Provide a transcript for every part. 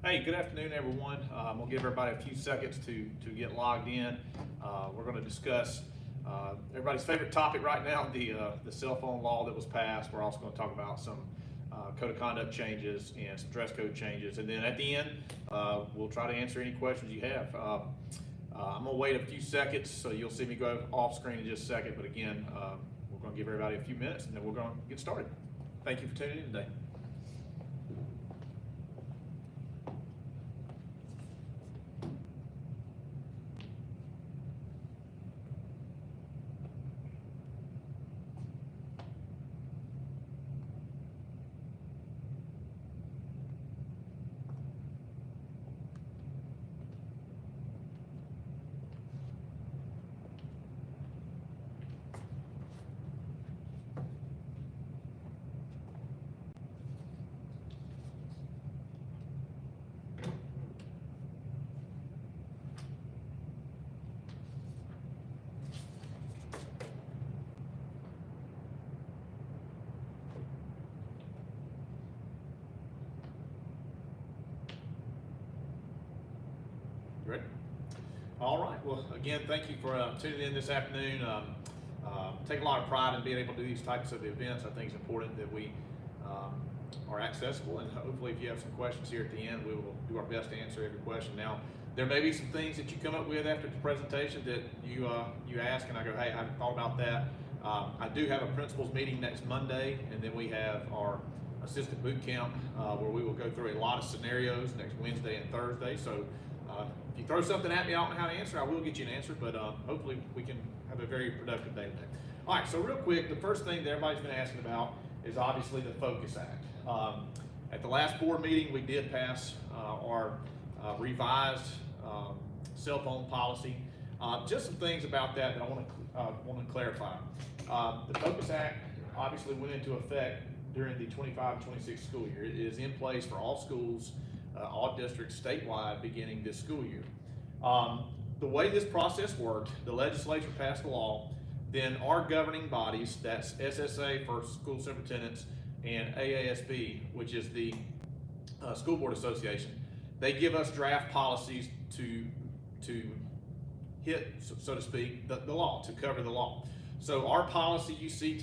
Hey, good afternoon, everyone. I'm gonna give everybody a few seconds to get logged in. We're gonna discuss everybody's favorite topic right now, the cell phone law that was passed. We're also gonna talk about some code of conduct changes and some dress code changes. And then at the end, we'll try to answer any questions you have. I'm gonna wait a few seconds, so you'll see me go off screen in just a second. But again, we're gonna give everybody a few minutes and then we're gonna get started. Thank you for tuning in today. Ready? All right. Well, again, thank you for tuning in this afternoon. Take a lot of pride in being able to do these types of events. I think it's important that we are accessible, and hopefully if you have some questions here at the end, we will do our best to answer every question. Now, there may be some things that you come up with after the presentation that you ask, and I go, hey, I haven't thought about that. I do have a principals meeting next Monday, and then we have our assistant boot camp where we will go through a lot of scenarios next Wednesday and Thursday. So if you throw something at me I don't know how to answer, I will get you an answer, but hopefully we can have a very productive day today. All right, so real quick, the first thing that everybody's been asking about is obviously the Focus Act. At the last board meeting, we did pass our revised cell phone policy. Just some things about that I want to clarify. The Focus Act obviously went into effect during the 25-26 school year. It is in place for all schools, all districts statewide beginning this school year. The way this process worked, the legislature passed a law, then our governing bodies, that's SSA for school superintendents and AASB, which is the School Board Association, they give us draft policies to hit, so to speak, the law, to cover the law. So our policy you see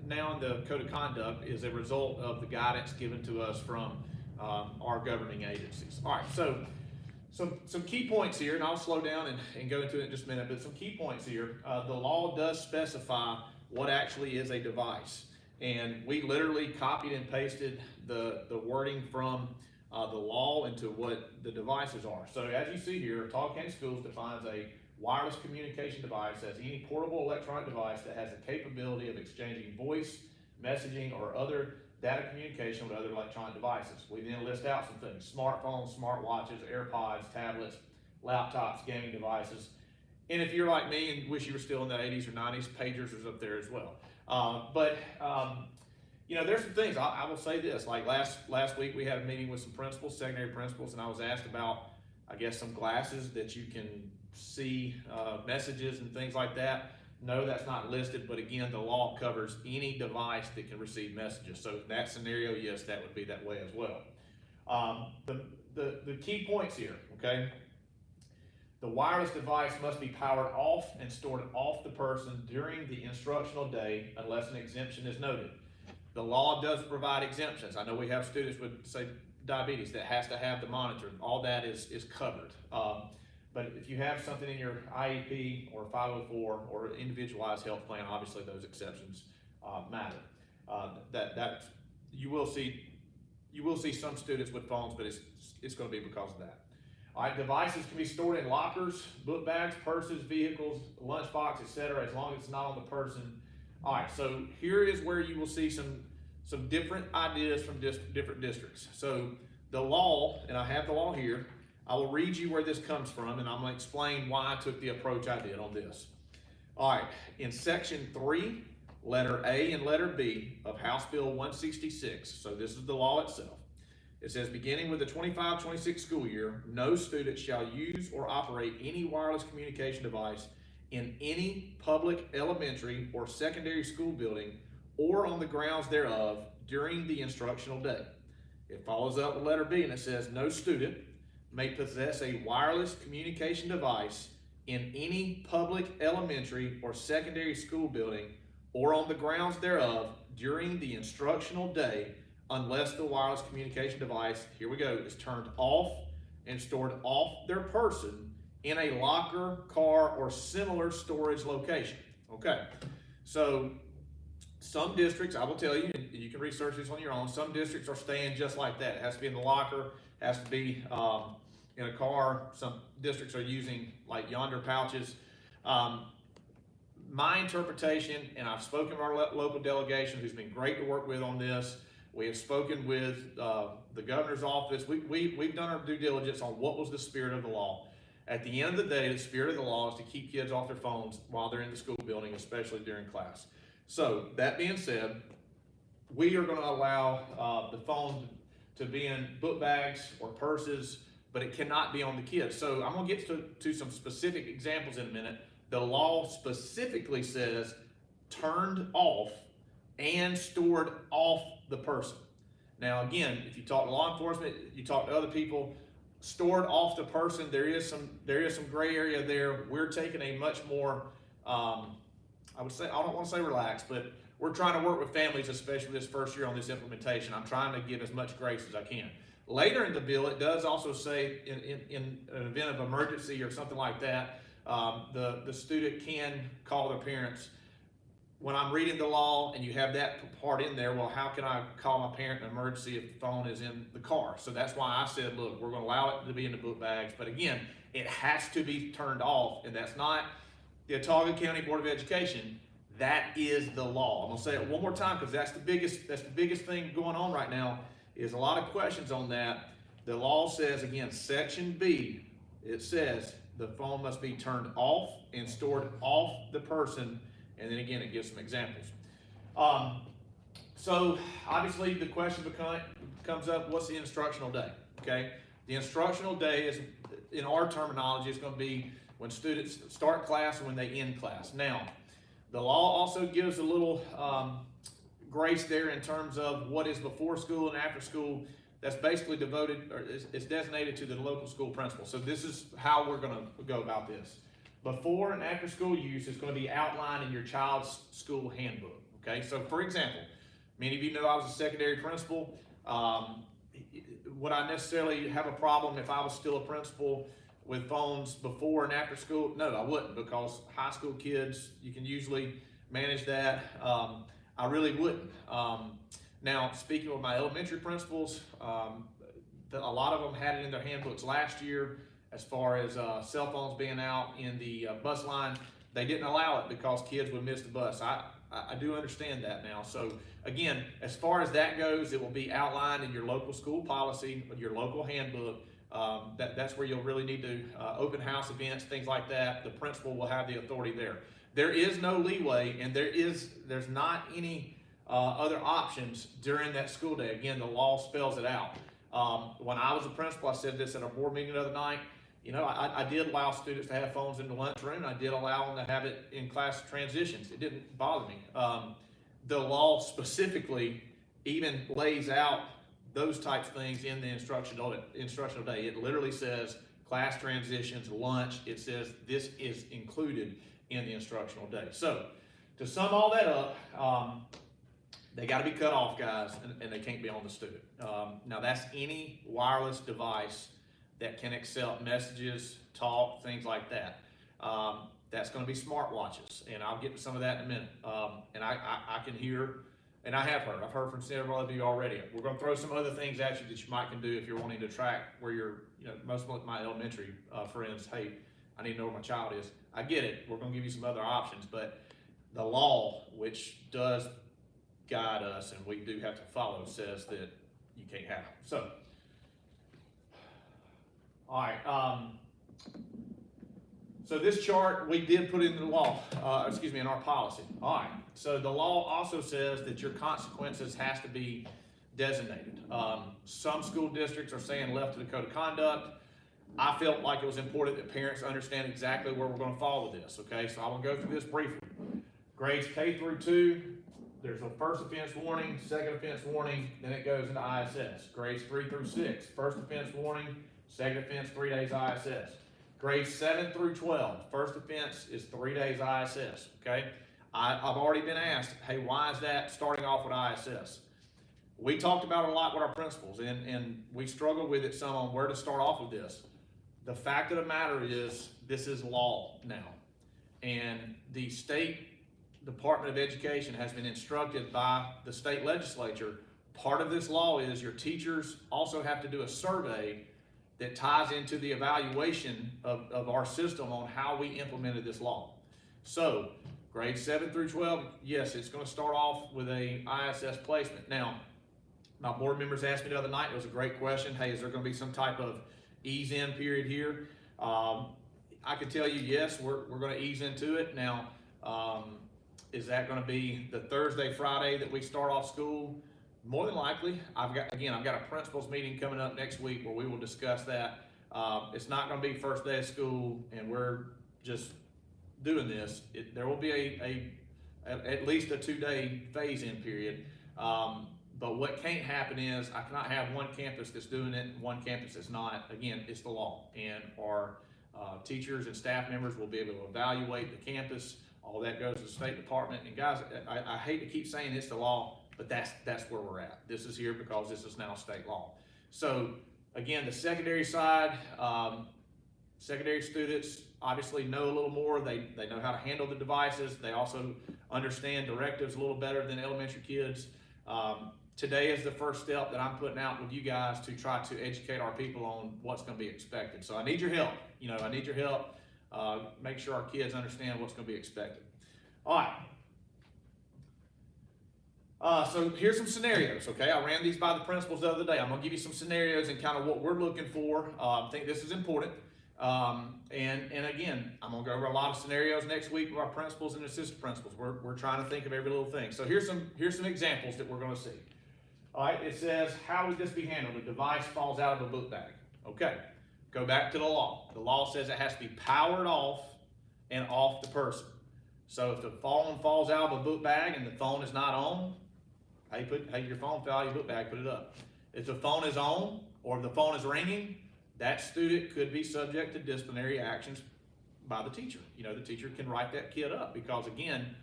now in the Code of Conduct is a result of the guidance given to us from our governing agencies. All right, so some key points here, and I'll slow down and go into it in just a minute, but some key points here. The law does specify what actually is a device, and we literally copied and pasted the wording from the law into what the devices are. So as you see here, Talk County Schools defines a wireless communication device as any portable electronic device that has the capability of exchanging voice, messaging, or other data communication with other electronic devices. We then list out some things: smartphones, smartwatches, AirPods, tablets, laptops, gaming devices. And if you're like me and wish you were still in the 80s or 90s, pagers is up there as well. You know, there's some things, I will say this, like last week we had a meeting with some principals, secondary principals, and I was asked about, I guess, some glasses that you can see messages and things like that. No, that's not listed, but again, the law covers any device that can receive messages. So in that scenario, yes, that would be that way as well. The key points here, okay? The wireless device must be powered off and stored off the person during the instructional day unless an exemption is noted. The law does provide exemptions. I know we have students with, say, diabetes that has to have the monitor. All that is covered. But if you have something in your IEP or 504 or individualized health plan, obviously those exceptions matter. That you will see some students with phones, but it's going to be because of that. All right, devices can be stored in lockers, book bags, purses, vehicles, lunchbox, etc., as long as it's not on the person. All right, so here is where you will see some different ideas from different districts. So the law, and I have the law here. I will read you where this comes from, and I'm going to explain why I took the approach I did on this. All right, in section 3, letter A and letter B of House Bill 166, so this is the law itself. It says, beginning with the 25-26 school year, no student shall use or operate any wireless communication device in any public elementary or secondary school building or on the grounds thereof during the instructional day. It follows up with letter B, and it says, no student may possess a wireless communication device in any public elementary or secondary school building or on the grounds thereof during the instructional day unless the wireless communication device, here we go, is turned off and stored off their person in a locker, car, or similar storage location. Okay, so some districts, I will tell you, and you can research this on your own, some districts are staying just like that. It has to be in the locker, has to be in a car. Some districts are using like yonder pouches. My interpretation, and I've spoken to our local delegation who's been great to work with on this. We have spoken with the governor's office. We've done our due diligence on what was the spirit of the law. At the end of the day, the spirit of the law is to keep kids off their phones while they're in the school building, especially during class. So that being said, we are going to allow the phone to be in book bags or purses, but it cannot be on the kids. So I'm going to get to some specific examples in a minute. The law specifically says turned off and stored off the person. Now again, if you talk to law enforcement, you talk to other people, stored off the person, there is some gray area there. We're taking a much more, I would say, I don't want to say relaxed, but we're trying to work with families, especially this first year on this implementation. I'm trying to give as much grace as I can. Later in the bill, it does also say in an event of emergency or something like that, the student can call their parents. When I'm reading the law and you have that part in there, well, how can I call my parent in an emergency if the phone is in the car? So that's why I said, look, we're going to allow it to be in the book bags. But again, it has to be turned off. And that's not the Autauga County Board of Education. That is the law. I'm going to say it one more time because that's the biggest thing going on right now is a lot of questions on that. The law says, again, Section B, it says the phone must be turned off and stored off the person. And then again, it gives some examples. So obviously the question comes up, what's the instructional day? Okay, the instructional day is, in our terminology, is going to be when students start class and when they end class. Now, the law also gives a little grace there in terms of what is before school and after school. That's basically devoted, or is designated to the local school principal. So this is how we're going to go about this. Before and after school use is going to be outlined in your child's school handbook. Okay, so for example, many of you know I was a secondary principal. Would I necessarily have a problem if I was still a principal with phones before and after school? No, I wouldn't, because high school kids, you can usually manage that. I really wouldn't. Now, speaking with my elementary principals, a lot of them had it in their handbooks last year. As far as cell phones being out in the bus line, they didn't allow it because kids would miss the bus. I do understand that now. So again, as far as that goes, it will be outlined in your local school policy, your local handbook. That's where you'll really need to open house events, things like that. The principal will have the authority there. There is no leeway, and there's not any other options during that school day. Again, the law spells it out. When I was a principal, I said this at our board meeting the other night. You know, I did allow students to have phones in the lunchroom. I did allow them to have it in class transitions. It didn't bother me. The law specifically even lays out those types of things in the instructional day. It literally says class transitions, lunch. It says this is included in the instructional day. So to sum all that up, they got to be cut off, guys, and they can't be on the student. Now that's any wireless device that can accept messages, talk, things like that. That's going to be smartwatches, and I'll get to some of that in a minute. And I can hear, and I have heard. I've heard from several of you already. We're going to throw some other things at you that you might can do if you're wanting to track where most of my elementary friends, hey, I need to know where my child is. I get it. We're going to give you some other options, but the law, which does guide us and we do have to follow, says that you can't have it. So, all right. So this chart we did put in the law, in our policy. All right. So the law also says that your consequences has to be designated. Some school districts are saying left to the code of conduct. I felt like it was important that parents understand exactly where we're going to fall with this. Okay. So I will go through this briefly. Grades K through 2, there's a first offense warning, second offense warning, then it goes into ISS. Grades 3 through 6, first offense warning, second offense 3 days ISS. Grades 7 through 12, first offense is 3 days ISS, okay? I've already been asked, hey, why is that starting off with ISS? We talked about it a lot with our principals, and we struggled with it some on where to start off with this. The fact of the matter is, this is law now. And the state Department of Education has been instructed by the state legislature, part of this law is your teachers also have to do a survey that ties into the evaluation of our system on how we implemented this law. So, grades 7 through 12, yes, it's going to start off with a ISS placement. Now, my board members asked me the other night, it was a great question, hey, is there going to be some type of ease-in period here? I can tell you, yes, we're going to ease into it. Now, is that going to be the Thursday, Friday that we start off school? More than likely. I've got a principals meeting coming up next week where we will discuss that. It's not going to be first day of school and we're just doing this. There will be at least a 2-day phase-in period. But what can't happen is I cannot have one campus that's doing it and one campus that's not. Again, it's the law, and our teachers and staff members will be able to evaluate the campus. All that goes to the State Department. And guys, I hate to keep saying it's the law, but that's where we're at. This is here because this is now state law. So again, the secondary side, secondary students obviously know a little more. They know how to handle the devices. They also understand directives a little better than elementary kids. Today is the first step that I'm putting out with you guys to try to educate our people on what's going to be expected. So I need your help. I need your help. Make sure our kids understand what's going to be expected. All right. So here's some scenarios, okay? I ran these by the principals the other day. I'm going to give you some scenarios and kind of what we're looking for. I think this is important. And again, I'm going to go over a lot of scenarios next week with our principals and assistant principals. We're trying to think of every little thing. So here's some examples that we're going to see. All right, it says, how would this be handled? A device falls out of a book bag. Okay, go back to the law. The law says it has to be powered off and off the person. So if the phone falls out of a book bag and the phone is not on, hey, your phone fell out of your book bag, put it up. If the phone is on or if the phone is ringing, that student could be subject to disciplinary actions by the teacher. The teacher can write that kid up because, again,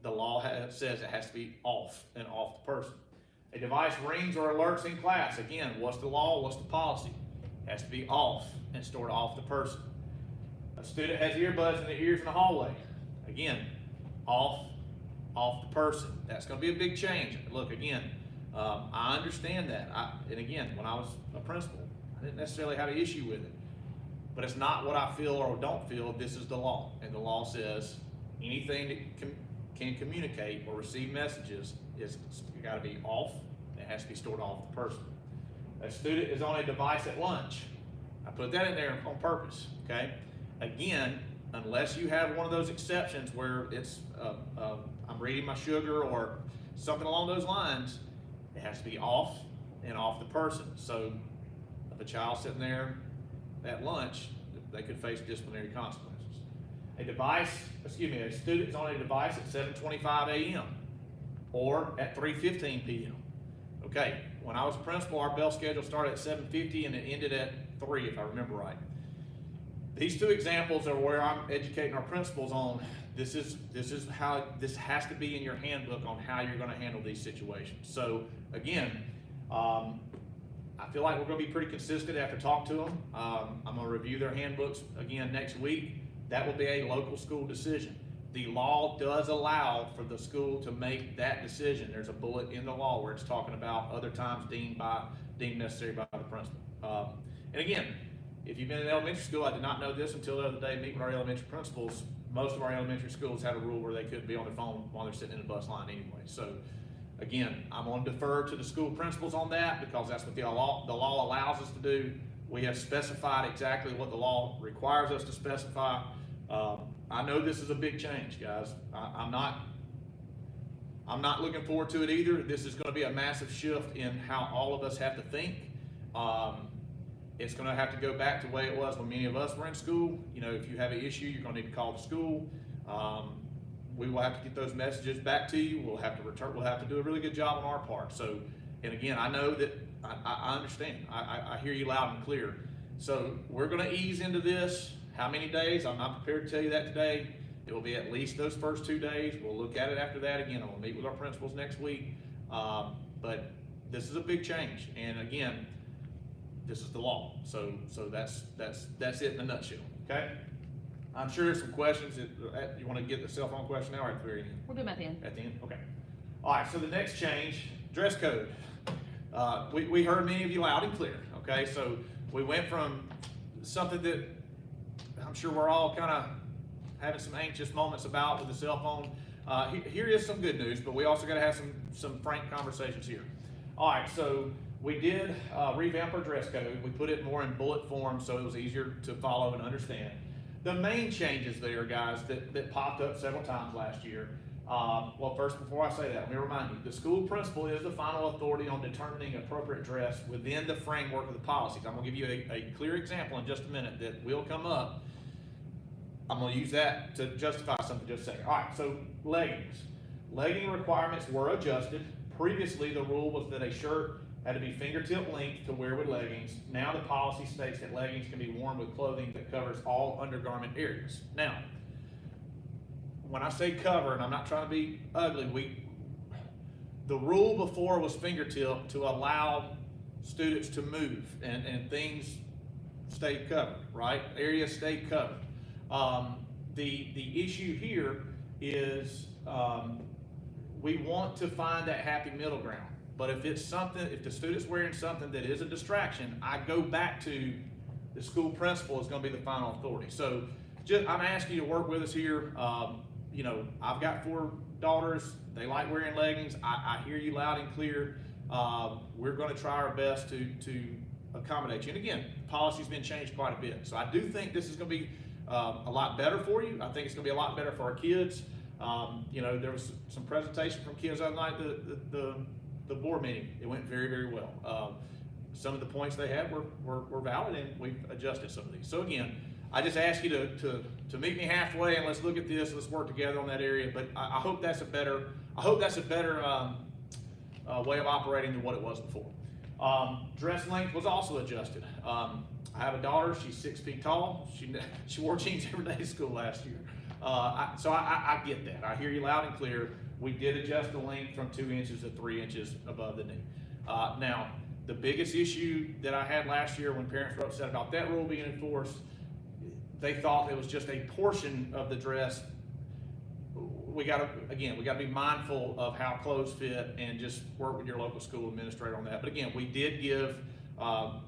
the law says it has to be off and off the person. A device rings or alerts in class. Again, what's the law? What's the policy? It has to be off and stored off the person. A student has earbuds in their ears in the hallway. Again, off the person. That's going to be a big change. Look, again, I understand that. And again, when I was a principal, I didn't necessarily have an issue with it. But it's not what I feel or don't feel. This is the law. And the law says anything that can communicate or receive messages is got to be off. It has to be stored off the person. A student is on a device at lunch. I put that in there on purpose, okay? Again, unless you have one of those exceptions where it's I'm reading my sugar or something along those lines, it has to be off and off the person. So if a child's sitting there at lunch, they could face disciplinary consequences. A student is on a device at 7:25 a.m. or at 3:15 p.m. Okay, when I was a principal, our bell schedule started at 7:50 and it ended at 3, if I remember right. These two examples are where I'm educating our principals on this is how this has to be in your handbook on how you're going to handle these situations. So again, I feel like we're going to be pretty consistent after talking to them. I'm going to review their handbooks again next week. That will be a local school decision. The law does allow for the school to make that decision. There's a bullet in the law where it's talking about other times deemed necessary by the principal. And again, if you've been in elementary school, I did not know this until the other day, meeting with our elementary principals. Most of our elementary schools had a rule where they couldn't be on their phone while they're sitting in a bus line anyway. So again, I'm going to defer to the school principals on that because that's what the law allows us to do. We have specified exactly what the law requires us to specify. I know this is a big change, guys. I'm not looking forward to it either. This is going to be a massive shift in how all of us have to think. It's going to have to go back to the way it was when many of us were in school. If you have an issue, you're going to need to call the school. we will have to get those messages back to you. We'll have to do a really good job on our part. So, and again, I know that I understand. I hear you loud and clear. So we're going to ease into this. How many days? I'm not prepared to tell you that today. It will be at least those first 2 days. We'll look at it after that. Again, I'm going to meet with our principals next week. But this is a big change. And again, this is the law. So that's it in a nutshell. Okay. I'm sure there's some questions that you want to get the cell phone question now or at the very end? We'll do them at the end. At the end, okay. All right, so the next change, dress code. We heard many of you loud and clear, okay? So we went from something that I'm sure we're all kind of having some anxious moments about with the cell phone. Here is some good news, but we also got to have some frank conversations here. All right, so we did revamp our dress code. We put it more in bullet form so it was easier to follow and understand. The main changes there, guys, that popped up several times last year. Well, first, before I say that, let me remind you, the school principal is the final authority on determining appropriate dress within the framework of the policies. I'm going to give you a clear example in just a minute that will come up. I'm going to use that to justify something just a second. All right, so leggings. Legging requirements were adjusted. Previously, the rule was that a shirt had to be fingertip length to wear with leggings. Now the policy states that leggings can be worn with clothing that covers all undergarment areas. Now, when I say cover, and I'm not trying to be ugly, the rule before was fingertip to allow students to move and things stayed covered, right? Areas stayed covered. The issue here is we want to find that happy middle ground. But if the student's wearing something that is a distraction, I go back to the school principal is going to be the final authority. So I'm asking you to work with us here. I've got 4 daughters. They like wearing leggings. I hear you loud and clear. We're going to try our best to accommodate you. And again, the policy's been changed quite a bit. So I do think this is going to be a lot better for you. I think it's going to be a lot better for our kids. There was some presentation from kids the other night, the board meeting. It went very, very well. Some of the points they had were valid, and we've adjusted some of these. So again, I just ask you to meet me halfway and let's look at this. Let's work together on that area. But I hope that's a better way of operating than what it was before. Dress length was also adjusted. I have a daughter. She's 6 feet tall. She wore jeans every day to school last year. So I get that. I hear you loud and clear. We did adjust the length from 2 inches to 3 inches above the knee. Now, the biggest issue that I had last year when parents were upset about that rule being enforced, they thought it was just a portion of the dress. We got to be mindful of how clothes fit and just work with your local school administrator on that. But again, we did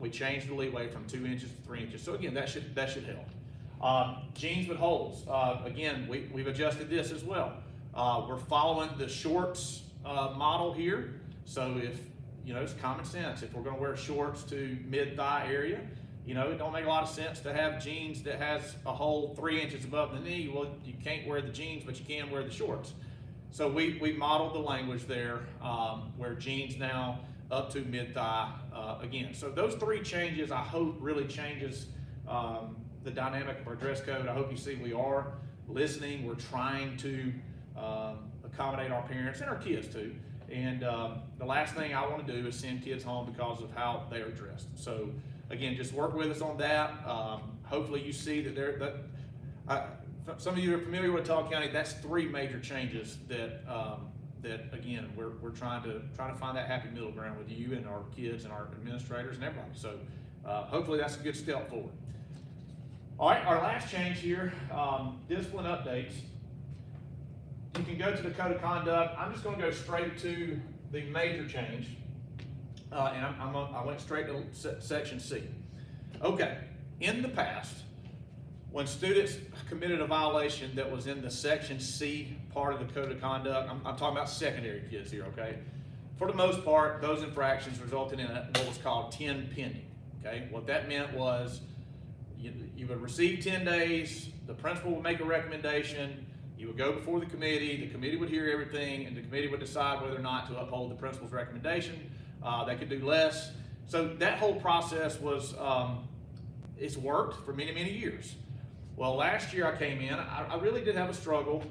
we changed the leeway from 2 inches to 3 inches. So again, that should help. Jeans with holes. Again, we've adjusted this as well. We're following the shorts model here. So if, it's common sense. If we're going to wear shorts to mid-thigh area, it don't make a lot of sense to have jeans that has a hole 3 inches above the knee. Well, you can't wear the jeans, but you can wear the shorts. So we modeled the language there where jeans now up to mid-thigh again. So those 3 changes, I hope, really changes the dynamic of our dress code. I hope you see we are listening. We're trying to accommodate our parents and our kids too. And the last thing I want to do is send kids home because of how they are dressed. So again, just work with us on that. Hopefully you see that some of you are familiar with Tulsa County. That's 3 major changes that again we're trying to find that happy middle ground with you and our kids and our administrators and everybody. So hopefully that's a good step forward. All right, our last change here, discipline updates. You can go to the code of conduct. I'm just going to go straight to the major change, and I went straight to section C. Okay, in the past, when students committed a violation that was in the section C part of the code of conduct, I'm talking about secondary kids here, okay? For the most part, those infractions resulted in what was called 10 pending, okay? What that meant was you would receive 10 days, the principal would make a recommendation, you would go before the committee would hear everything, and the committee would decide whether or not to uphold the principal's recommendation. They could do less. So that whole process was, it's worked for many, many years. Well, last year I came in, I really did have a struggle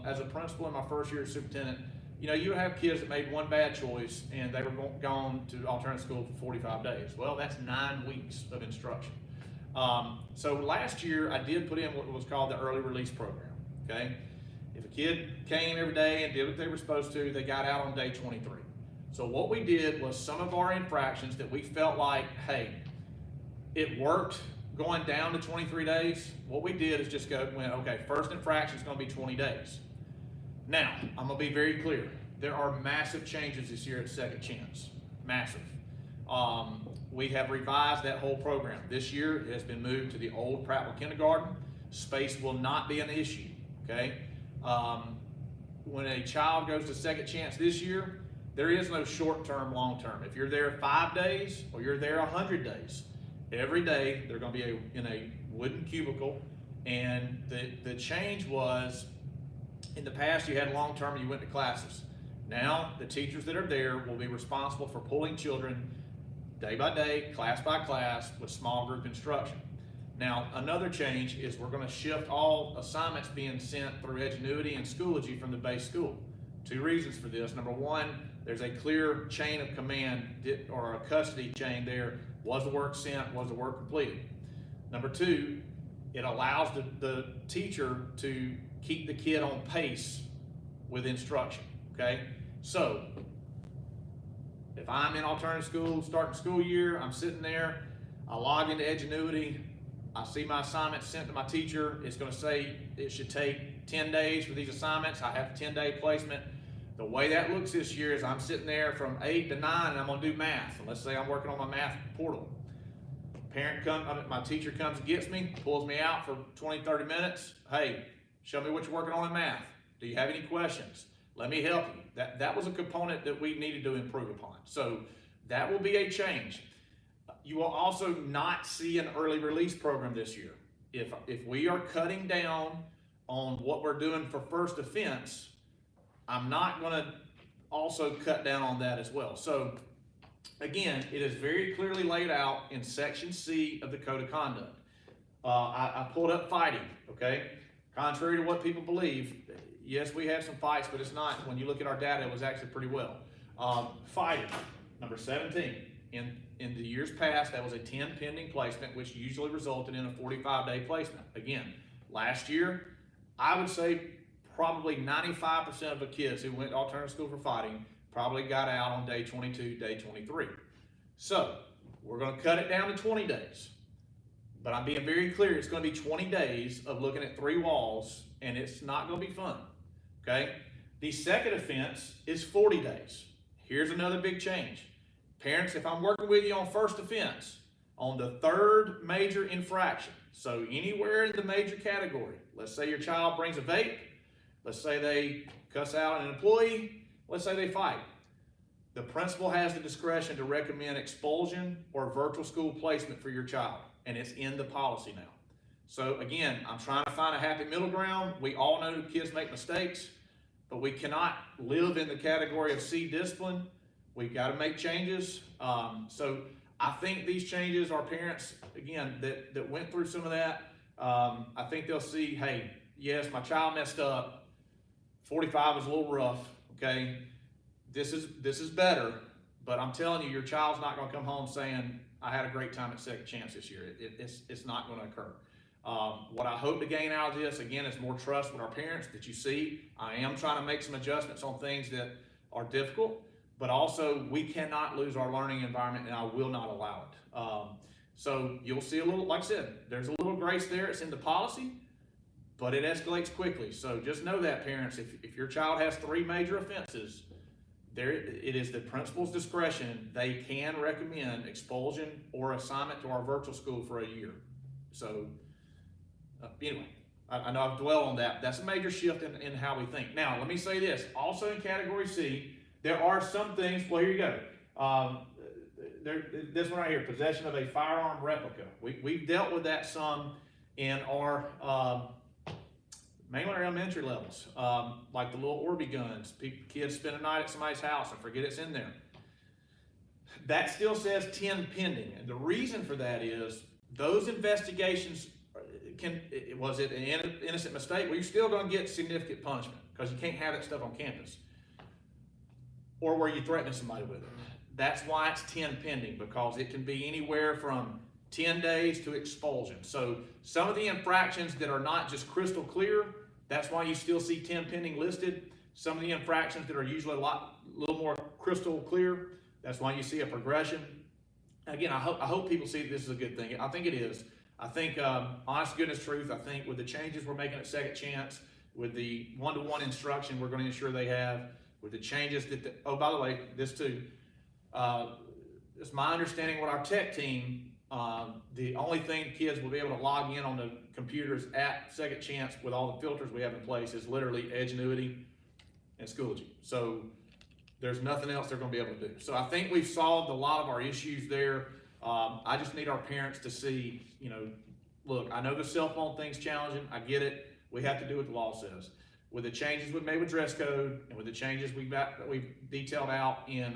as a principal in my first year as superintendent. You know, you have kids that made one bad choice and they were gone to alternative school for 45 days. Well, that's 9 weeks of instruction. So last year I did put in what was called the early release program, okay? If a kid came every day and did what they were supposed to, they got out on day 23. So what we did was some of our infractions that we felt like, hey, it worked going down to 23 days, what we did is just went, okay, first infraction is going to be 20 days. Now, I'm going to be very clear. There are massive changes this year at Second Chance. Massive. We have revised that whole program. This year, it has been moved to the old Prattville Kindergarten. Space will not be an issue, okay? When a child goes to Second Chance this year, there is no short-term, long-term. If you're there 5 days or you're there 100 days, every day they're going to be in a wooden cubicle, and the change was, in the past you had long-term and you went to classes. Now the teachers that are there will be responsible for pulling children day by day, class by class, with small group instruction. Now another change is we're going to shift all assignments being sent through Edgenuity and Schoology from the base school. 2 reasons for this. Number one, there's a clear chain of command or a custody chain there. Was the work sent? Was the work completed? Number 2, it allows the teacher to keep the kid on pace with instruction, okay? So, if I'm in alternative school, starting school year, I'm sitting there, I log into Edgenuity, I see my assignments sent to my teacher, it's gonna say it should take 10 days for these assignments, I have a 10-day placement. The way that looks this year is I'm sitting there from 8 to 9 and I'm gonna do math. And let's say I'm working on my math portal. My teacher comes and gets me, pulls me out for 20, 30 minutes. Hey, show me what you're working on in math. Do you have any questions? Let me help you. That was a component that we needed to improve upon. So that will be a change. You will also not see an early release program this year. If we are cutting down on what we're doing for first offense, I'm not going to also cut down on that as well. So again, it is very clearly laid out in Section C of the Code of Conduct. I pulled up fighting, okay? Contrary to what people believe, yes, we had some fights, but it's not. When you look at our data, it was actually pretty well. Fighting, number 17. In the years past, that was a 10 pending placement, which usually resulted in a 45-day placement. Again, last year, I would say probably 95% of the kids who went to alternative school for fighting probably got out on day 22, day 23. So we're going to cut it down to 20 days. But I'm being very clear, it's going to be 20 days of looking at 3 walls, and it's not going to be fun, okay? The second offense is 40 days. Here's another big change. Parents, if I'm working with you on first offense, on the 3rd major infraction, so anywhere in the major category, let's say your child brings a vape, let's say they cuss out an employee, let's say they fight. The principal has the discretion to recommend expulsion or virtual school placement for your child, and it's in the policy now. So again, I'm trying to find a happy middle ground. We all know kids make mistakes, but we cannot live in the category of C discipline. We've got to make changes. So I think these changes, our parents, again, that went through some of that, I think they'll see, hey, yes, my child messed up. 45 is a little rough, okay? This is better, but I'm telling you, your child's not going to come home saying, I had a great time at Second Chance this year. It's not going to occur. What I hope to gain out of this, again, is more trust with our parents that you see. I am trying to make some adjustments on things that are difficult, but also we cannot lose our learning environment, and I will not allow it. So you'll see a little, like I said, there's a little grace there. It's in the policy, but it escalates quickly. So just know that, parents, if your child has 3 major offenses, it is the principal's discretion. They can recommend expulsion or assignment to our virtual school for a year. So anyway, I know I've dwelled on that. That's a major shift in how we think. Now, let me say this. Also in category C, there are some things, well, here you go. This one right here, possession of a firearm replica. We've dealt with that some in our mainly our elementary levels, like the little Orby guns. Kids spend a night at somebody's house and forget it's in there. That still says 10 pending, and the reason for that is those investigations was it an innocent mistake? Well, you're still going to get significant punishment because you can't have that stuff on campus. Or were you threatening somebody with it? That's why it's 10 pending, because it can be anywhere from 10 days to expulsion. So some of the infractions that are not just crystal clear, that's why you still see 10 pending listed. Some of the infractions that are usually a little more crystal clear, that's why you see a progression. Again, I hope people see that this is a good thing. I think it is. I think, honest goodness truth, I think with the changes we're making at Second Chance, with the one-to-one instruction we're going to ensure they have, with the changes that, oh, by the way, this too, it's my understanding with our tech team, the only thing kids will be able to log in on the computers at Second Chance with all the filters we have in place is literally Edgenuity and Schoology. So there's nothing else they're going to be able to do. So I think we've solved a lot of our issues there. I just need our parents to see, you know, look, I know the cell phone thing's challenging. I get it. We have to do what the law says. With the changes we've made with dress code and with the changes we've detailed out in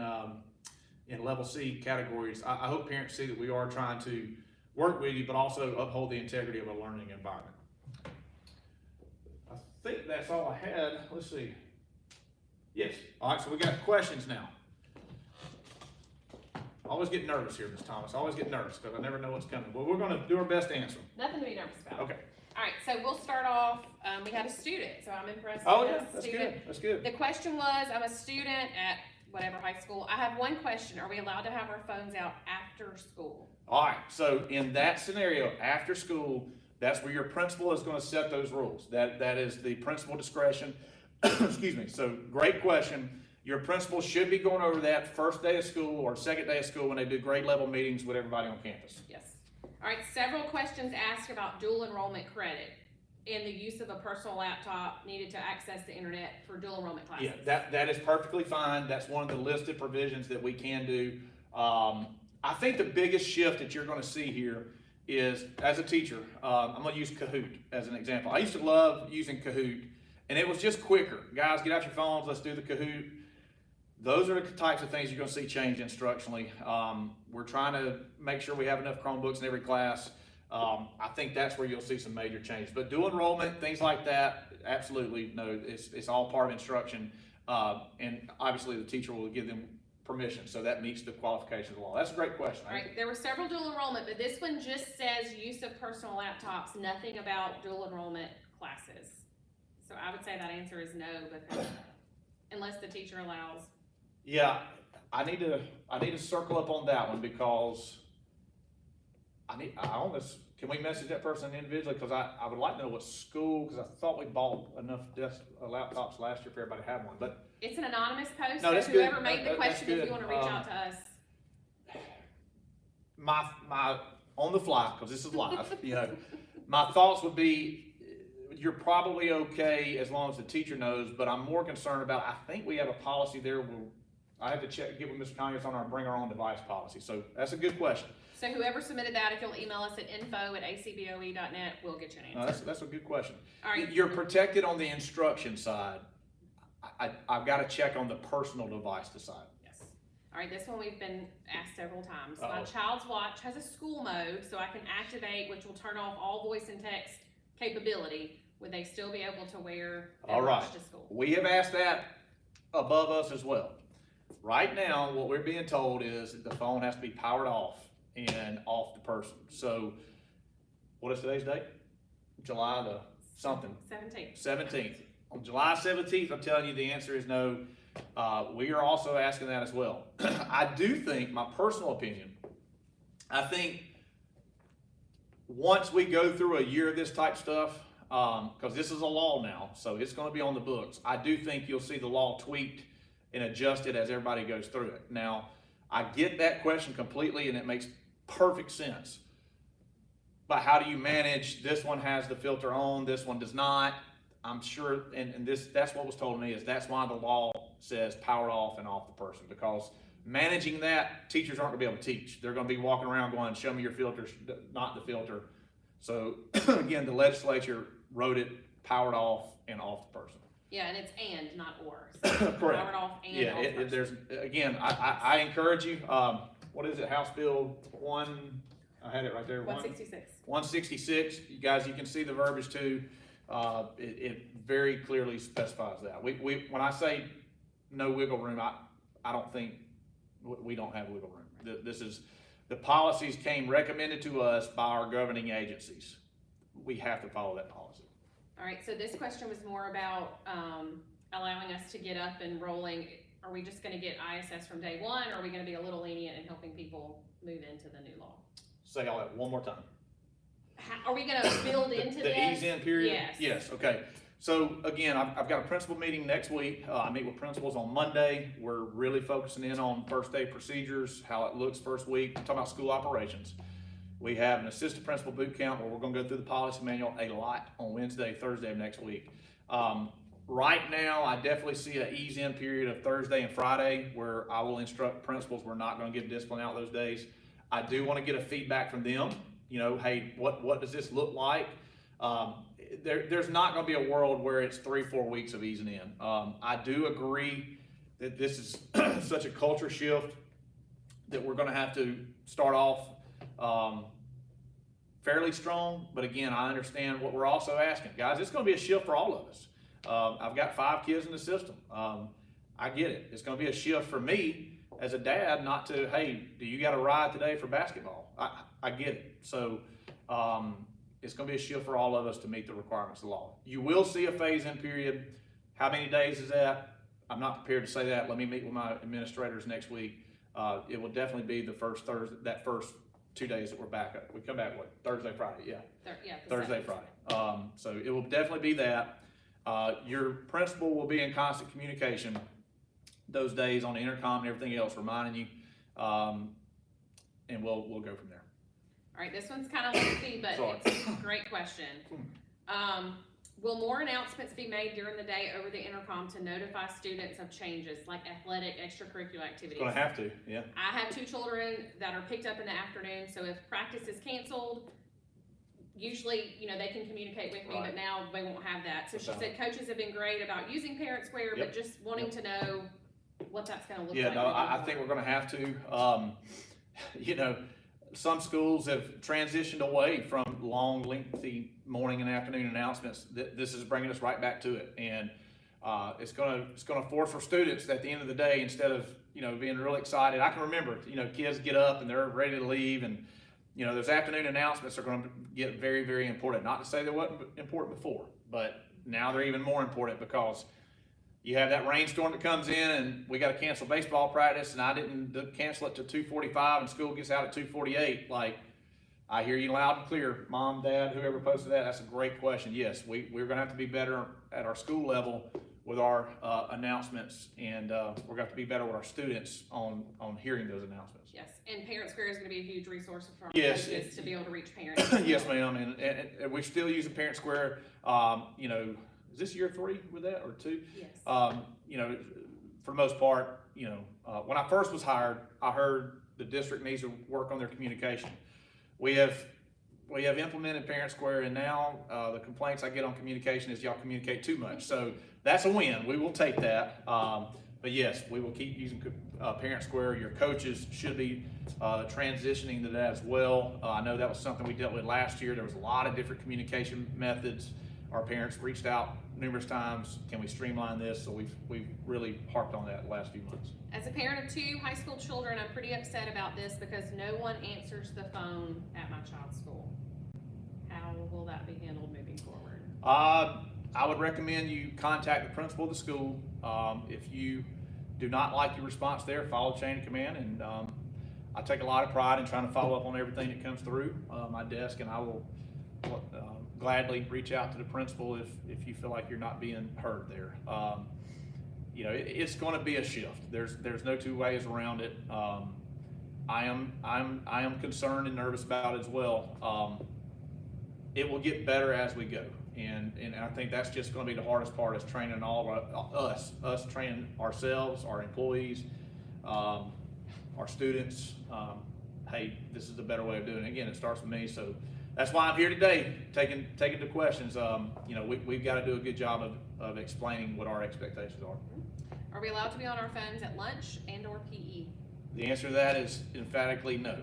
level C categories, I hope parents see that we are trying to work with you, but also uphold the integrity of a learning environment. I think that's all I had. Let's see. Yes. All right, so we got questions now. I always get nervous here, Ms. Thomas. I always get nervous because I never know what's coming. Well, we're going to do our best to answer them. Nothing to be nervous about. Okay. All right, so we'll start off. We had a student, so I'm impressed. Oh, with yeah, this that's student. good. That's good. The question was, I'm a student at whatever high school. I have one question. Are we allowed to have our phones out after school? All right, so in that scenario, after school, that's where your principal is going to set those rules. That is the principal discretion. Excuse me. So great question. Your principal should be going over that first day of school or second day of school when they do grade level meetings with everybody on campus. Yes. All right, several questions asked about dual enrollment credit and the use of a personal laptop needed to access the internet for dual enrollment classes. Yeah, that is perfectly fine. That's one of the listed provisions that we can do. I think the biggest shift that you're going to see here is, as a teacher, I'm going to use Kahoot as an example. I used to love using Kahoot, and it was just quicker. Guys, get out your phones, let's do the Kahoot. Those are the types of things you're going to see change instructionally. We're trying to make sure we have enough Chromebooks in every class. I think that's where you'll see some major changes. But dual enrollment, things like that, absolutely, no, it's all part of instruction. And obviously the teacher will give them permission, so that meets the qualifications of the law. That's a great question. All right, there were several dual enrollment, but this one just says use of personal laptops, nothing about dual enrollment classes. So I would say that answer is no, because unless the teacher allows. Yeah, I need to circle up on that one because can we message that person individually? Because I would like to know what school, because I thought we bought enough laptops last year for everybody to have one, but. It's an anonymous post, No, so whoever made the question, if you want to reach out to us. My on the fly, because this is live, you know, my thoughts would be, you're probably okay as long as the teacher knows, but I'm more concerned about, I think we have a policy there where I have to get with Mr. Conyers on our bring our own device policy. So that's a good question. So whoever submitted that, if you'll email us at info@acboe.net, we'll get you an answer. No, that's a good question. All right. You're protected on the instruction side. I've got to check on the personal device side. Yes. All right, this one we've been asked several times. Uh-oh. My child's watch has a school mode, so I can activate, which will turn off all voice and text capability. Would they still be able to wear their watch to school? We have asked that above us as well. Right now, what we're being told is that the phone has to be powered off and off the person. So, what is today's date? July the something. 17th. On July 17th, I'm telling you the answer is no. We are also asking that as well. I do think, my personal opinion, I think once we go through a year of this type stuff, because this is a law now, so it's going to be on the books, I do think you'll see the law tweaked and adjusted as everybody goes through it. Now, I get that question completely, and it makes perfect sense. But how do you manage, this one has the filter on, this one does not? I'm sure, and that's what was told to me, is that's why the law says power off and off the person, because managing that, teachers aren't going to be able to teach. They're going to be walking around going, show me your filters, not the filter. So, again, the legislature wrote it powered off and off the person. Yeah, and it's and, not or. So Correct. Powered off and off the person. There's, again, I encourage you, what is it, House Bill 1, I had it right there. 166. 166, you guys, you can see the verbiage too. It very clearly specifies that. When I say no wiggle room, I don't think, we don't have wiggle room. This is, the policies came recommended to us by our governing agencies. We have to follow that policy. All right, so this question was more about allowing us to get up and rolling. Are we just gonna get ISS from day one, or are we gonna be a little lenient in helping people move into the new law? Say all that one more time. Are we gonna build into The this? ease-in period? Yes. Yes, okay. So again, I've got a principal meeting next week. I meet with principals on Monday. We're really focusing in on first day procedures, how it looks first week. I'm talking about school operations. We have an assistant principal boot camp where we're gonna go through the policy manual a lot on Wednesday, Thursday of next week. Right now, I definitely see an ease-in period of Thursday and Friday where I will instruct principals. We're not gonna give discipline out those days. I do wanna get a feedback from them. You know, hey, what does this look like? There's not gonna be a world where it's 3-4 weeks of easing in. I do agree that this is such a culture shift that we're gonna have to start off fairly strong, but again, I understand what we're also asking. Guys, it's gonna be a shift for all of us. I've got 5 kids in the system. I get it. It's gonna be a shift for me as a dad, not to, hey, do you got a ride today for basketball? I get it. So it's gonna be a shift for all of us to meet the requirements of the law. You will see a phase-in period. How many days is that? I'm not prepared to say that. Let me meet with my administrators next week. It will definitely be the first Thursday, that first 2 days that we're back up. We come back, what, Thursday, Friday, yeah. Thursday, 7th. Friday. So it will definitely be that. Your principal will be in constant communication those days on the intercom and everything else, reminding you, and we'll go from there. All right, this one's kind of lengthy, but it's a great question. Will more announcements be made during the day over the intercom to notify students of changes like athletic, extracurricular activities? It's gonna have to, yeah. I have 2 children that are picked up in the afternoon, so if practice is canceled, usually, you know, they can communicate with me, Right. but now they won't have that. So she Okay. said coaches have been great about using Parent Square, Yep. but just wanting to know what that's gonna look Yeah, like. no, I think we're gonna have to. You know, some schools have transitioned away from long, lengthy morning and afternoon announcements. This is bringing us right back to it, and it's gonna force our students at the end of the day, instead of, you know, being real excited. I can remember, you know, kids get up and they're ready to leave, and you know, those afternoon announcements are going to get very, very important. Not to say they wasn't important before, but now they're even more important, because you have that rainstorm that comes in and we got to cancel baseball practice, and I didn't cancel it to 2:45 and school gets out at 2:48. Like, I hear you loud and clear, Mom, Dad, whoever posted that. That's a great question. Yes, we're going to have to be better at our school level with our announcements, and we're going to have to be better with our students on hearing those announcements. Yes, and Parent Square is gonna be a huge resource for our Yes, coaches to be able to reach parents. Yes, ma'am, and we still use a Parent Square. You know, is this year 3 with that, or 2? Yes. You know, for the most part, you know, when I first was hired, I heard the district needs to work on their communication. We have implemented Parent Square, and now the complaints I get on communication is y'all communicate too much. So that's a win. We will take that. But yes, we will keep using Parent Square. Your coaches should be transitioning to that as well. I know that was something we dealt with last year. There was a lot of different communication methods. Our parents reached out numerous times. Can we streamline this? So we've really harped on that the last few months. As a parent of 2 high school children, I'm pretty upset about this because no one answers the phone at my child's school. How will that be handled moving forward? I would recommend you contact the principal of the school. If you do not like your response there, follow chain of command, and I take a lot of pride in trying to follow up on everything that comes through my desk, and I will gladly reach out to the principal if you feel like you're not being heard there. You know, it's going to be a shift. There's no 2 ways around it. I am concerned and nervous about it as well. It will get better as we go. And I think that's just going to be the hardest part, is training all of us training ourselves, our employees, our students. Hey, this is the better way of doing it. Again, it starts with me, so that's why I'm here today, taking the questions. You know, we've got to do a good job of explaining what our expectations are. Are we allowed to be on our phones at lunch and/or PE? The answer to that is emphatically no.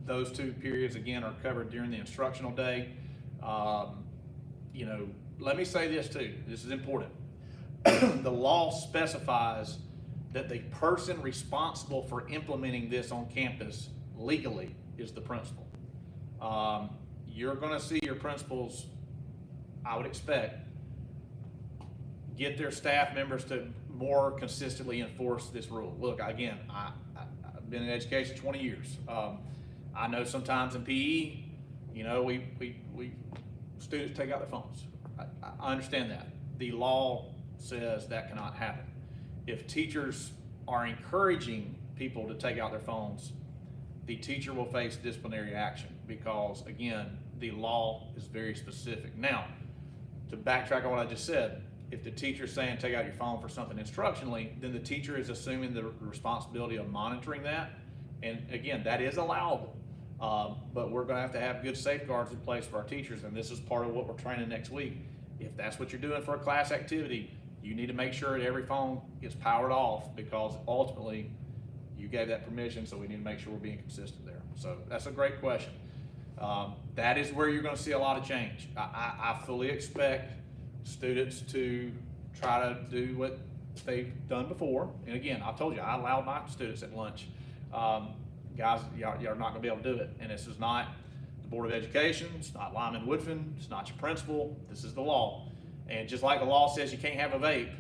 those two periods, again, are covered during the instructional day. You know, let me say this too, this is important. The law specifies that the person responsible for implementing this on campus legally is the principal. You're gonna see your principals, I would expect, get their staff members to more consistently enforce this rule. Look, again, I've been in education 20 years. I know sometimes in PE, you know, we students take out their phones. I understand that. The law says that cannot happen. If teachers are encouraging people to take out their phones, the teacher will face disciplinary action because, again, the law is very specific. Now, to backtrack on what I just said, if the teacher's saying take out your phone for something instructionally, then the teacher is assuming the responsibility of monitoring that. And again, that is allowable. But we're gonna have to have good safeguards in place for our teachers, and this is part of what we're training next week. If that's what you're doing for a class activity, you need to make sure that every phone gets powered off because ultimately you gave that permission, so we need to make sure we're being consistent there. So that's a great question. That is where you're gonna see a lot of change. I fully expect students to try to do what they've done before. And again, I told you, I allowed my students at lunch. Guys, you're not gonna be able to do it. And this is not the Board of Education, it's not Lyman Woodfin, it's not your principal, this is the law. And just like the law says you can't have a vape,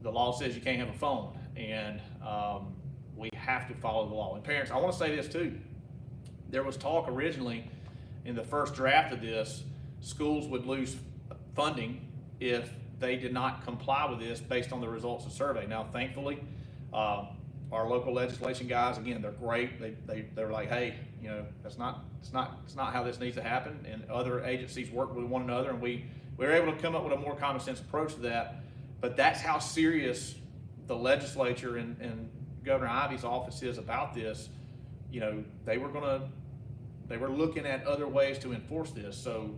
the law says you can't have a phone. And we have to follow the law. And parents, I wanna say this too. There was talk originally in the first draft of this, schools would lose funding if they did not comply with this based on the results of the survey. Now, thankfully, our local legislation guys, again, they're great. They're like, hey, you know, it's not how this needs to happen. And other agencies work with one another, and we were able to come up with a more common sense approach to that. But that's how serious the legislature and Governor Ivey's office is about this. You know, they were looking at other ways to enforce this. So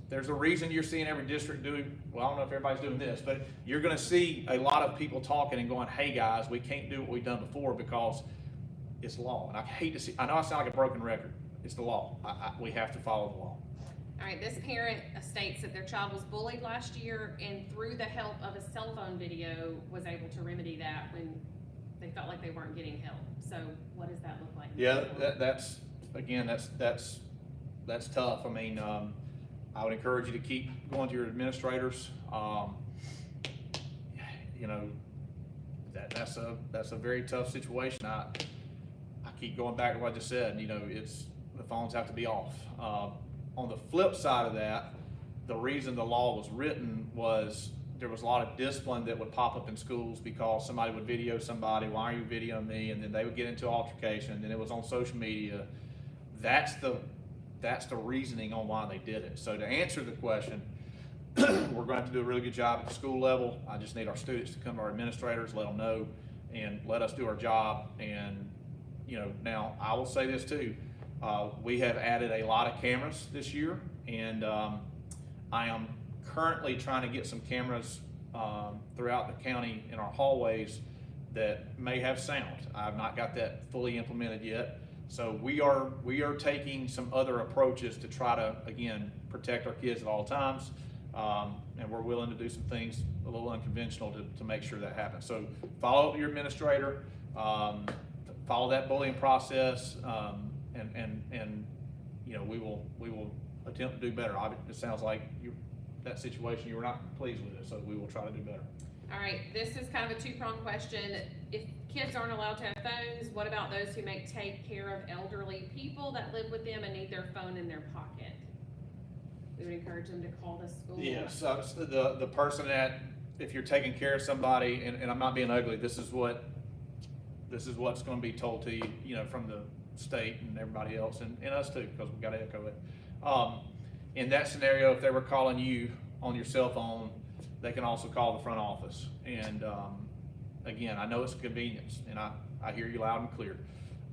there's a reason you're seeing every district do, well, I don't know if everybody's doing this, but you're gonna see a lot of people talking and going, hey guys, we can't do what we've done before because it's law. And I hate to see, I know I sound like a broken record. It's the law. We have to follow the law. All right, this parent states that their child was bullied last year and through the help of a cell phone video was able to remedy that when they felt like they weren't getting help. So what does that look like? Yeah, that's tough. I mean, I would encourage you to keep going to your administrators. You know, that's a very tough situation. I keep going back to what I just said. You know, the phones have to be off. On the flip side of that, the reason the law was written was there was a lot of discipline that would pop up in schools because somebody would video somebody, why are you videoing me? And then they would get into altercation, and then it was on social media. That's the reasoning on why they did it. So to answer the question, we're going to have to do a really good job at the school level. I just need our students to come to our administrators, let them know, and let us do our job. And, you know, now I will say this too. We have added a lot of cameras this year, and I am currently trying to get some cameras throughout the county in our hallways that may have sound. I've not got that fully implemented yet. So we are taking some other approaches to try to, again, protect our kids at all times. And we're willing to do some things a little unconventional to make sure that happens. So follow up with your administrator, follow that bullying process, and you know, we will attempt to do better. It sounds like that situation, you were not pleased with it, so we will try to do better. All right, this is kind of a two-pronged question. If kids aren't allowed to have phones, what about those who take care of elderly people that live with them and need their phone in their pocket? We would encourage them to call the school. Yes, the person that, if you're taking care of somebody, and I'm not being ugly, this is what's going to be told to you, you know, from the state and everybody else, and us too, because we've got to echo it. In that scenario, if they were calling you on your cell phone, they can also call the front office. And again, I know it's a convenience, and I hear you loud and clear.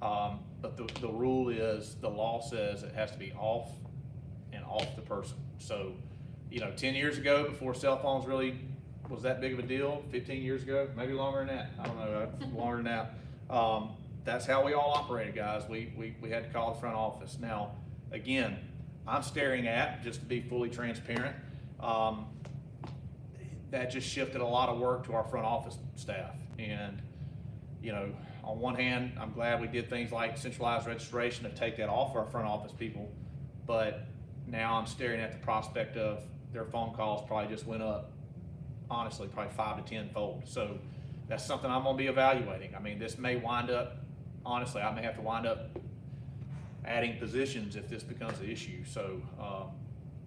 But the rule is, the law says it has to be off and off the person. So, you know, 10 years ago, before cell phones really was that big of a deal, 15 years ago, maybe longer than that, I don't know, longer than that. that's how we all operated, guys. We had to call the front office. Now, again, I'm staring at, just to be fully transparent, that just shifted a lot of work to our front office staff. And, you know, on one hand, I'm glad we did things like centralized registration to take that off our front office people, but now I'm staring at the prospect of their phone calls probably just went up, honestly, probably 5 to 10 fold. So that's something I'm gonna be evaluating. I mean, this may wind up, honestly, I may have to wind up adding positions if this becomes an issue. So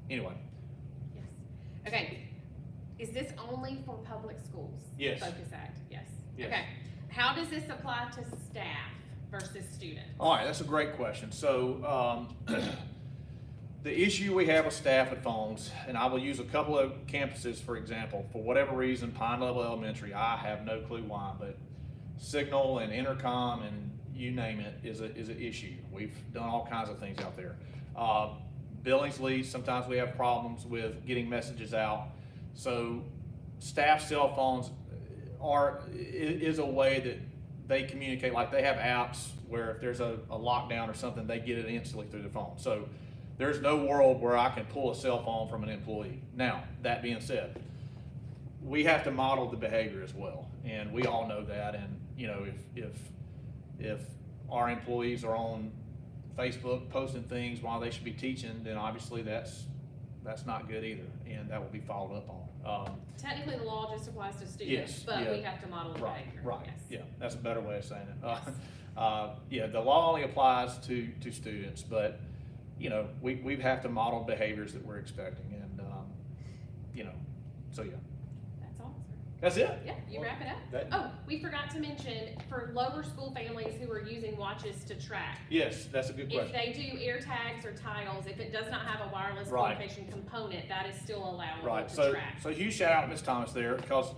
anyway. Yes. Okay. Is this only for public schools? Yes. Focus Act, yes. Yes. Okay. How does this apply to staff versus students? All right, that's a great question. So the issue we have with staff at phones, and I will use a couple of campuses for example. For whatever reason, Pine Level Elementary, I have no clue why, but Signal and Intercom and you name it is an issue. We've done all kinds of things out there. Billingsley, sometimes we have problems with getting messages out. So staff cell phones is a way that they communicate. Like they have apps where if there's a lockdown or something, they get it instantly through the phone. So there's no world where I can pull a cell phone from an employee. Now, that being said, we have to model the behavior as well, and we all know that. And you know, if our employees are on Facebook posting things while they should be teaching, then obviously that's not good either, and that will be followed up on. Technically, the law just applies to students, Yes, but yeah. we have to model the behavior. Right, Yes. yeah, that's a better way of saying it. Yes. Yeah, the law only applies to students, but you know, we have to model behaviors that we're expecting, and you know, so yeah. That's all, sir. That's it? Yeah, you wrap it up. That- Oh, we forgot to mention, for lower school families who are using watches to track, Yes, that's a good if question. they do air tags or tiles, if it does not have a wireless Right. communication component, that is still allowable Right, to so track. huge shout out Ms. Thomas there, because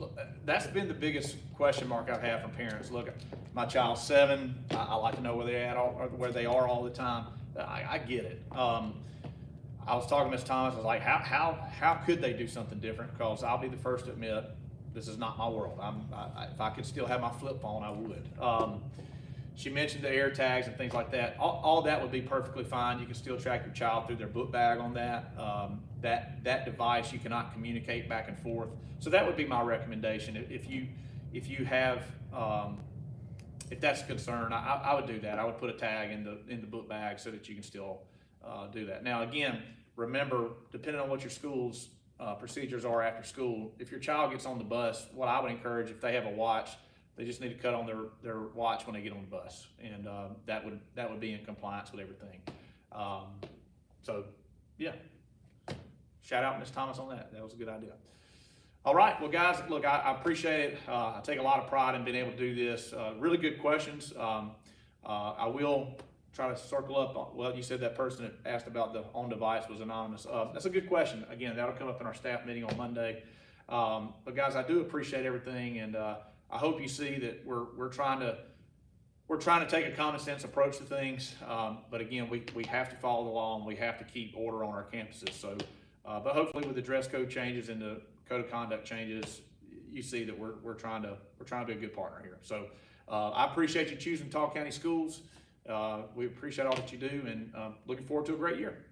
that's been the biggest question mark I've had from parents. Look, my child's 7, I like to know where they're at, or where they are all the time. I get it. I was talking to Ms. Thomas, I was like, how could they do something different? Because I'll be the first to admit, this is not my world. If I could still have my flip phone, I would. She mentioned the air tags and things like that. All that would be perfectly fine. You can still track your child through their book bag on that. That device, you cannot communicate back and forth. So that would be my recommendation. If you have, if that's a concern, I would do that. I would put a tag in the book bag so that you can still do that. Now again, remember, depending on what your school's procedures are after school, if your child gets on the bus, what I would encourage, if they have a watch, they just need to cut on their watch when they get on the bus, and that would be in compliance with everything. So yeah, shout out Ms. Thomas on that. That was a good idea. All right, well guys, look, I appreciate it. I take a lot of pride in being able to do this. Really good questions. I will try to circle up. Well, you said that person that asked about the on device was anonymous. That's a good question. Again, that'll come up in our staff meeting on Monday. But guys, I do appreciate everything, and I hope you see that we're trying to take a common sense approach to things. But again, we have to follow the law, and we have to keep order on our campuses. So, but hopefully with the dress code changes and the code of conduct changes, you see that we're trying to be a good partner here. So I appreciate you choosing Talk County Schools. We appreciate all that you do, and looking forward to a great year.